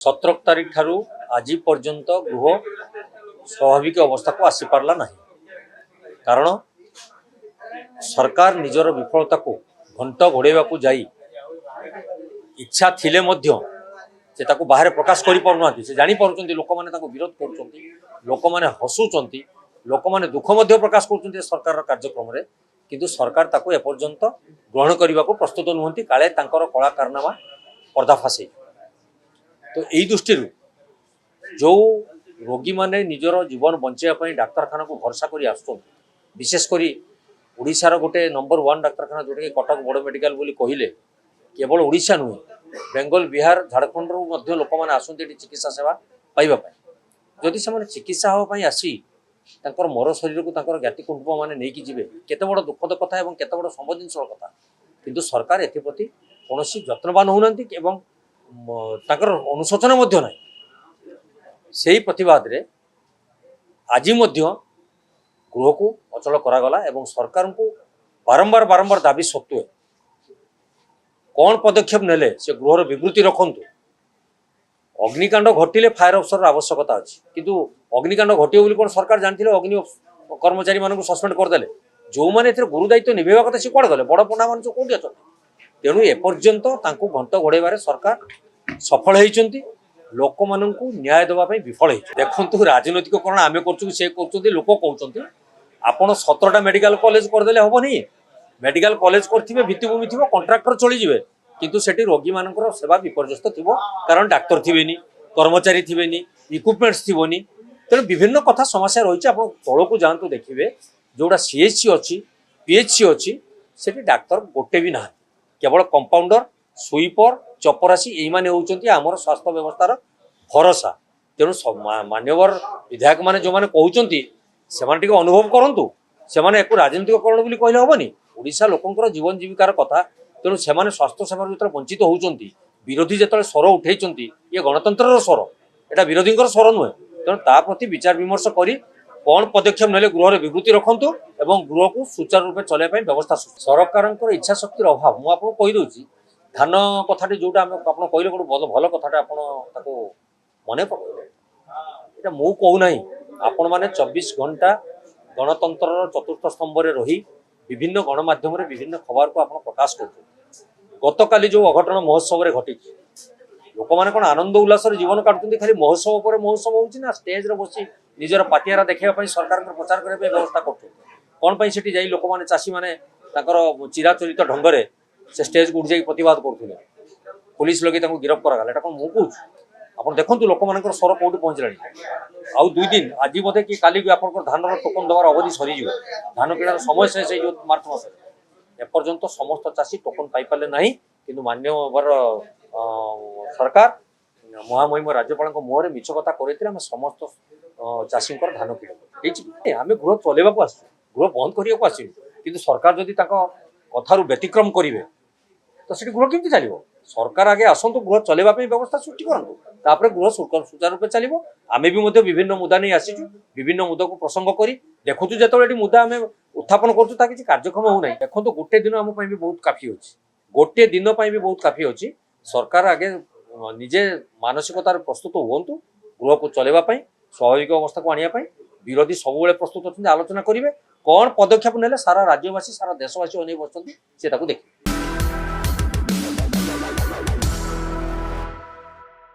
17 तारीख ठारू आज पर्यंत गृह स्वाभाविक अवस्था को आसी पारला नहीं। कारण सरकार निजर विफलता को घंट घोड़ेवा को जाई इच्छा थिले मध्य से ताको बाहर प्रकाश करि पारुना से जानि पारुचंती लोक माने ताको विरोध करूचंती, लोक माने हसुचंती, लोक माने दुख मध्य प्रकाश करूचंती सरकार कार्यक्रम रे, किंतु सरकार ताको एपर्यंत ग्रहण करने को प्रस्तुत नुहंती काले तांकर कला कारनामा पर्दाफाश। तो यही दृष्टि जो रोगी माने निजर जीवन बंचाई डाक्तखाना को भरसा कर आसुचंती, विशेषकर ओडिशार गोटे नंबर 1 डाक्तखाना जोटा कि कटक बड़ मेडिकल बोली कहले केवल ओडिशा नुहे बेंगल बिहार झारखंड रू लोक मैंने आसती चिकित्सा सेवा पाइबापी। जदि से चिकित्सा हाँपाई आसी तांकर मर शरीर को तांकर ज्ञाति कुटुंब मैंने नहीं जी केते बड़ दुखद कथा एवं केते बड़ संवेदनशील कथा, किंतु सरकार एप्रति कौन जत्नवान होना तांकर अनुशोचन मध्य ना। से प्रतिवाद रे आज गृह को अचल करागला एवं सरकार को बारंबार बारंबार दाबी सत्वे कौन पदक्षेप नेले से गृहर विवृत्ति रखंतु। अग्निकांड घटिले फायर अफिसर आवश्यकता अच्छी, किंतु अग्निकांड घटे बोली कौन सरकार जानते अग्नि कर्मचारी मानक सस्पेंड करदे। जो मैंने गुरु दायित्व निभेवा कथा सी कौन गले बड़ पंडा मान कौटी अच्छा। तेणु एपर्यंत घंट घोड़ाइबार सरकार सफल होती, लोक मानू न्याय देवाई विफल हो। देखु राजनैतिकरण आम कर लोक कहते आपड़ 17टा मेडिकल कॉलेज करदे हम नहीं। मेडिकल कॉलेज करेंगे भित्तिभूमि थी कंट्राक्टर चलीजे, किंतु सेठी रोगी मान सेवा विपर्यस्त थी कारण डाक्तर थे कर्मचारी थे इक्विपमेंट्स थी। तेणु विभिन्न कथा समस्या रही है। आप तौल को जातु देखिए जोड़ा सीएचसी अच्छी पीएचसी अच्छी से डाक्तर गोटे भी ना, केवल कंपाउंडर स्वीपर चपरासी यही होती आमर स्वास्थ्य व्यवस्थार भरोसा। तेणु मान्यवर विधायक मैंने जो मैंने कहते से अनुभव करूँ से राजनीतिकरण बोली कहले हेनी। ओडिशा लोकंर जीवन जीविकार कथा, तेणु से स्वास्थ्य सेवा जो वंचित होती विरोधी जो स्वर उठे ये गणतंत्र स्वर, यहाँ विरोधी स्वर नुहे। तेणु ता प्रति विचार विमर्श कर कौन पदक्षेप नेले गृह विवृत्ति रखंतु एवं गृह को सुचारू रूप चलने व्यवस्था। सरकार इच्छा शक्तिर अभाव मुझे कहीदे धान कथाटी जोटा आप कहले गोटे भल कथाटा आप मन पकड़े यहाँ मु कहूना आपण मैंने 24 घंटा गणतंत्र चतुर्थ स्तंभ में रही विभिन्न गणमाध्यम विभिन्न खबर को आप प्रकाश कर। गतकाली जो अघटन महोत्सव घटी लोक मैंने कौन आनंद उल्लास जीवन काटुंट खाली महोत्सव पर महोत्सव होना स्टेज रे बसी निजर पातियारा देखा सरकार प्रचार करने व्यवस्था कर से जाई लोक मैंने चाषी मैंने चिराचरित ढंग से स्टेज को उठ जाए प्रतिवाद करुले पुलिस लगे गिरफ्त कराला। कौन मुझे आप देखो लोक मान स्वर कौटी पहुँचला आउ 2 दिन आज बोधे कि काली आप धान टोकन देवार अवधि सरीज धान किणार समय शेष हो मार्च मस एपर्यंत समस्त चाषी टोकन पाइपारे ना, कि मान्यवर सरकार महामहिम राज्यपाल मुहर मिछ कथा कर समस्त चाषी धान किणे आम गृह चलवा को आस गृह बंद करने को आसू, कि सरकार जदि कथार व्यतिक्रम करेंगे तो सीट गृह केमती चलो। सरकार आगे आसतु गृह चलवाई व्यवस्था सृष्टि करूँ गृह सुचारू रूप चलो। आम भी विभिन्न मुद्दा नहीं आसीचु विभिन्न मुद्दा को प्रसंग कर देखु जो मुद्दा आम उत्थापन करूँ किसी कार्यक्रम होना। देखो गोटे दिन आम भी बहुत काफी अच्छी, गोटे दिन भी बहुत काफी अच्छी। सरकार आगे निजे मानसिकतार प्रस्तुत हूँ गृह को चलवाई स्वाभाविक अवस्था को आने विरोधी सब प्रस्तुत अच्छा आलोचना करेंगे कौन पदक्षेप नेले सारा राज्यवासी सारा देशवासी अनेक बसती से देखिए।